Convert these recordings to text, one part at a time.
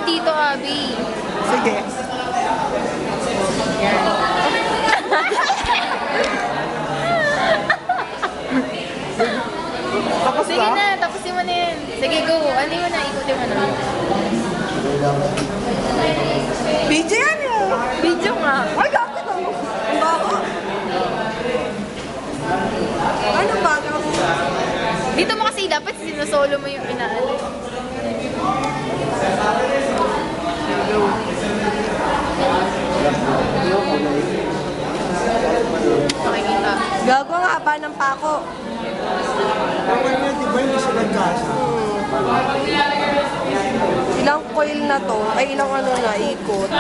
dito, Abby. Sige. Yan. Tapos Sige na, tapusin mo na yan. Sige, go. Ano mo na, ikutin mo na. BJ yan yun. Video nga. Ay, gagawin mo. Ang baka. Ano ba? Dito mo kasi dapat sinusolo mo yung inaano. Nakikita. Gago nga ba ng pako? Okay na, di ba hindi siya nagkasa? Ilang coil na to? Ay, ilang ano na, ikot.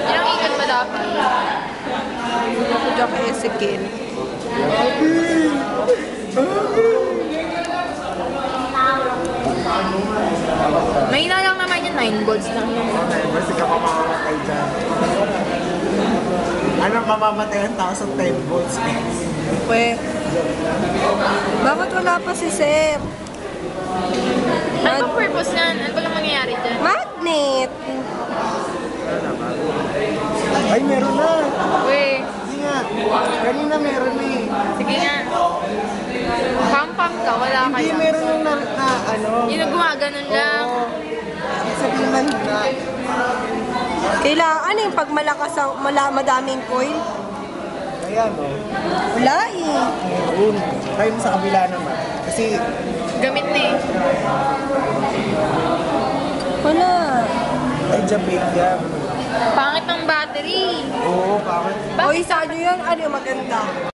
Ilang ikot ba dapat? Ako dyan kay Ezekiel. Mahina lang naman yun, 9 volts lang yun. Okay, basta ka mamamatay dyan. Anong mamamatay ang tao sa 10 volts? Pwe. Bakit wala pa si Sir? Ano ba purpose niyan? Ano ba lang mangyayari dyan? Magnet! Ay, meron na! Uy, Hindi nga. Kanina meron eh. sige nga. Pam-pam ka, wala Hindi kaya. meron na ano. Yun ang gumaganon lang. Oo. Sabihin man na. Kailangan yung pag malakas ang madaming coil. Ayan o. Wala eh. Meron. Try mo sa kabila naman. Kasi, Gamit na eh. Wala. ay, Japan yan. Pangit ng battery. Oo, bakit? O isa nyo yan, ano yung maganda?